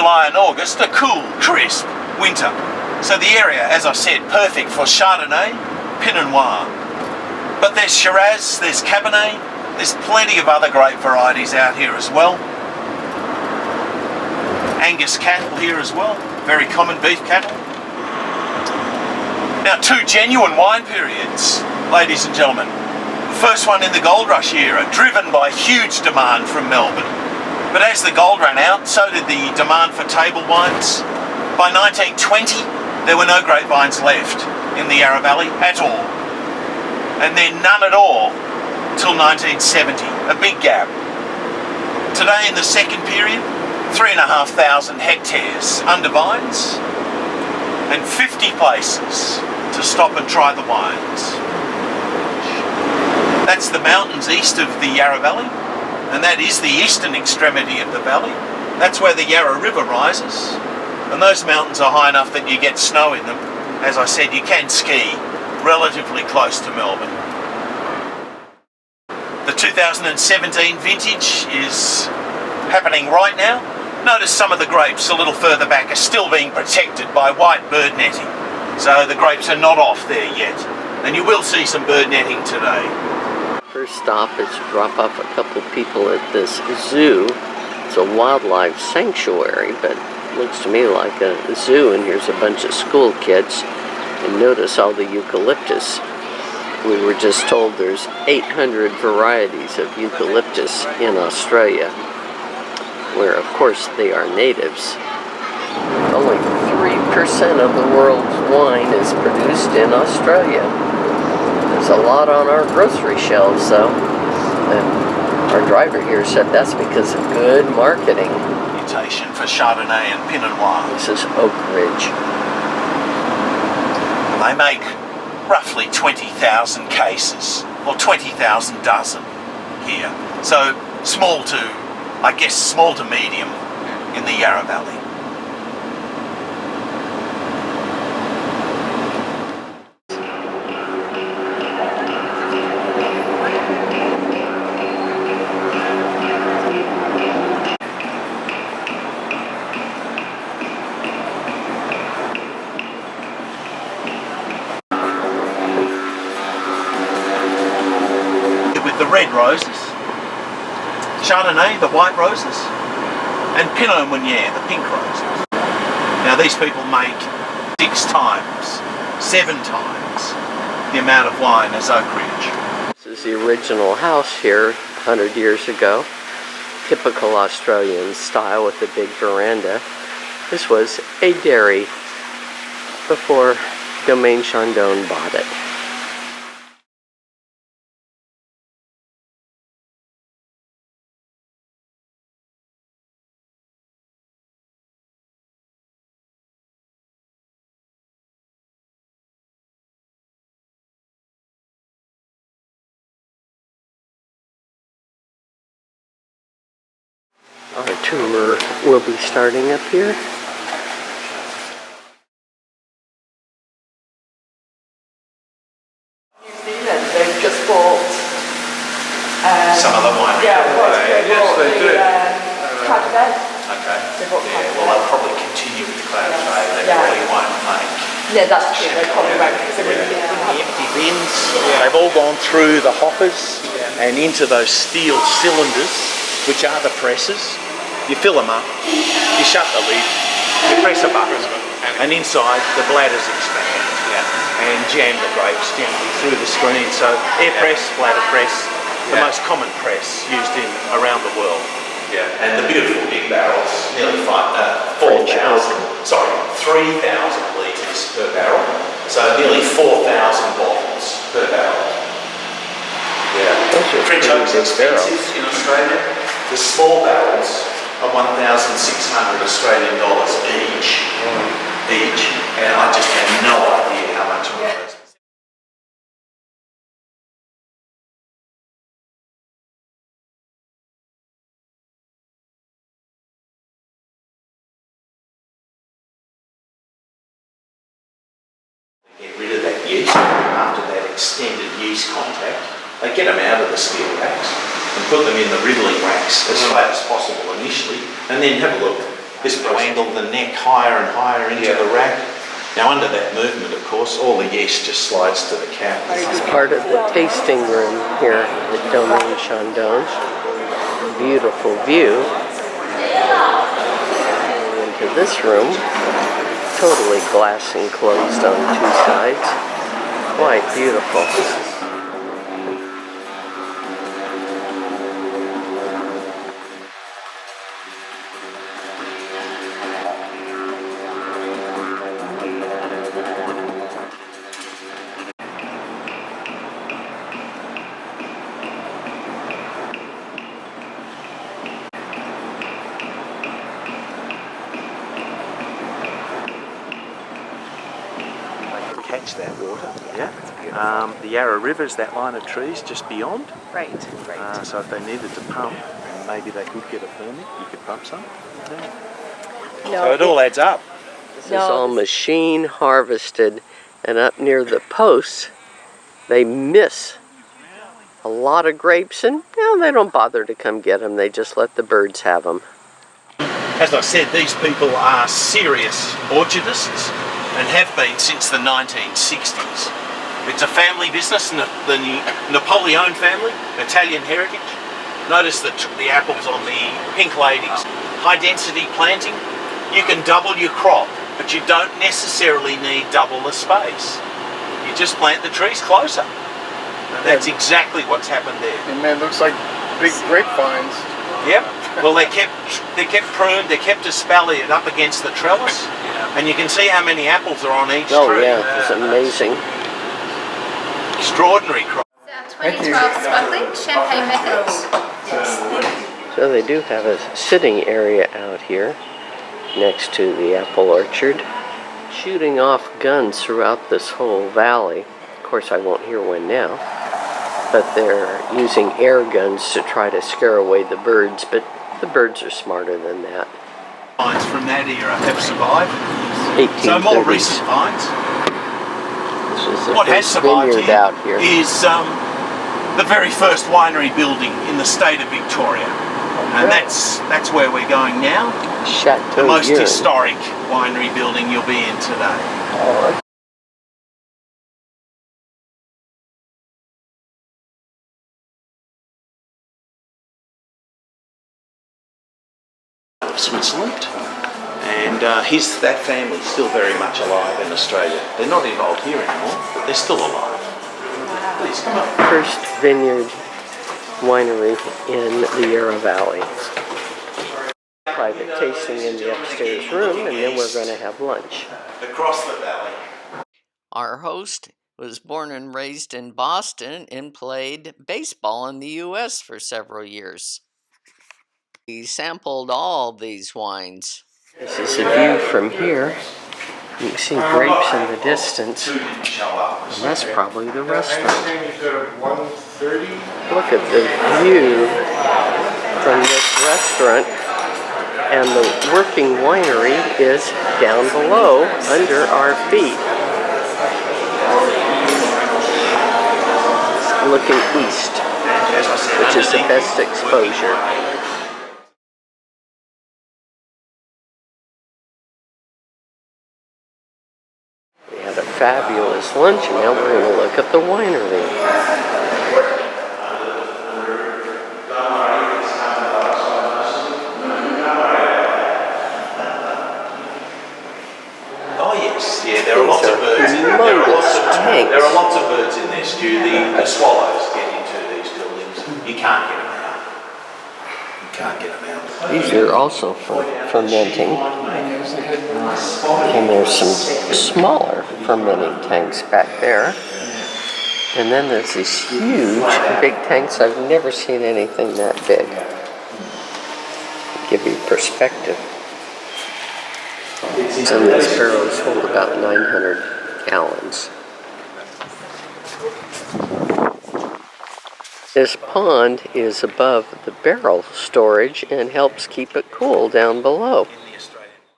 July and August, a cool, crisp winter. So the area, as I said, perfect for Chardonnay, Pinot Noir. But there's Shiraz, there's Cabernet, there's plenty of other grape varieties out here as well. Angus cattle here as well, very common beef cattle. Now, two genuine wine periods, ladies and gentlemen. The first one in the gold rush era, driven by huge demand from Melbourne. But as the gold ran out, so did the demand for table wines. By 1920, there were no grapevines left in the Yarra Valley at all. And then none at all till 1970, a big gap. Today in the second period, 3,500 hectares under vines and 50 places to stop and try the wines. That's the mountains east of the Yarra Valley, and that is the eastern extremity of the valley. That's where the Yarra River rises, and those mountains are high enough that you get snow in them. As I said, you can ski relatively close to Melbourne. The 2017 vintage is happening right now. Notice some of the grapes a little further back are still being protected by white bird netting. So the grapes are not off there yet. And you will see some bird netting today. First stop is to drop off a couple people at this zoo. It's a wildlife sanctuary, but it looks to me like a zoo, and here's a bunch of school kids. And notice all the eucalyptus. We were just told there's 800 varieties of eucalyptus in Australia, where of course they are natives. Only 3% of the world's wine is produced in Australia. There's a lot on our grocery shelves though. And our driver here said that's because of good marketing. Mutation for Chardonnay and Pinot Noir. This is Oak Ridge. They make roughly 20,000 cases, or 20,000 dozen here. So small to, I guess, small to medium in the Yarra Valley. The red roses, Chardonnay, the white roses, and Pinot Meunier, the pink roses. Now these people make 6 times, 7 times the amount of wine as Oak Ridge. This is the original house here 100 years ago. Typical Australian style with a big veranda. This was a dairy before Domaine Chandon bought it. Our tour will be starting up here. New Zealand, they've just bought some of the wine. Yeah, yes, they do. Cabernet. Okay. They bought Yeah, Cabernet. well, they'll probably continue with the Cloud Bay. They Yeah. really won't make. Yeah, that's true. They probably won't because they wouldn't The have. empty bins, they've all gone through the hoppers and into those steel cylinders, which are the presses. You fill them up, you shut the lid, you press a button, and inside the bladders expand and jam the grapes gently through the screen. So air press, bladder press, the most common press used in around the world. Yeah. And the beautiful big barrels, nearly 4,000, sorry, 3,000 litres per barrel. So nearly 4,000 bottles per barrel. Yeah. French oak's expensive in Australia. The small barrels are 1,600 Australian dollars each. And I just have no idea how much one of those. Get rid of that yeast after that extended yeast contact. They get them out of the steel racks and put them in the riddling racks as flat as possible initially, and then have a look. This will angle the neck higher and higher into the rack. Now under that movement, of course, all the yeast just slides to the cap. This is part of the tasting room here at Domaine Chandon. Beautiful view. Into this room, totally glass enclosed on 2 sides. Quite beautiful. Catch that water, the Yarra River is that line of trees just beyond. Right. So if they needed to pump, maybe they could get a permit, you could pump some. Yeah. So it all adds up. This is all machine harvested, and up near the posts, they miss a lot of grapes, and they don't bother to come get them. They just let the birds have them. As I said, these people are serious orchardists and have been since the 1960s. It's a family business, the Napoleon family, Italian heritage. Notice the apples on the pink ladies. High density planting, you can double your crop, but you don't necessarily need double the space. You just plant the trees closer. And that's exactly what's happened there. And man, looks like big grapevines. Yep. Well, they're kept pruned, they're kept espaliered up against the trellis, and you can see how many apples are on each tree. Oh yeah, it's amazing. Extraordinary crop. 2012 smuggling, champagne methods. So they do have a sitting area out here next to the apple orchard. Shooting off guns throughout this whole valley. Of course, I won't hear one now. But they're using air guns to try to scare away the birds, but the birds are smarter than that. Vines from that era have survived. 1830s. So more recent vines. This is the What has first survived vineyard here out here. is the very first winery building in the state of Victoria. And that's where we're going now. Chateau The most Urne. historic winery building you'll be in today. Of Switzerland, and that family's still very much alive in Australia. They're not involved here anymore, but they're still alive. Please come on. First vineyard winery in the Yarra Valley. Private tasting in the upstairs room, and then we're going to have lunch. Across the valley. Our host was born and raised in Boston and played baseball in the U.S. for several years. He sampled all these wines. This is a view from here. You can see grapes in the distance, and that's probably the restaurant. Look at the view from this restaurant, and the working winery is down below, under our feet. Looking east, which is the best exposure. We had a fabulous lunch, and now we're going to look at the winery. Oh yes, yeah, there are lots of birds in there. There are lots of birds in there, Stu. The swallows get into these buildings. You can't get them out. You can't get them out. These are also fermenting. And there's some smaller fermenting tanks back there. And then there's these huge, big tanks. I've never seen anything that big. Give you perspective. Some of these barrels hold about 900 gallons. This pond is above the barrel storage and helps keep it cool down below.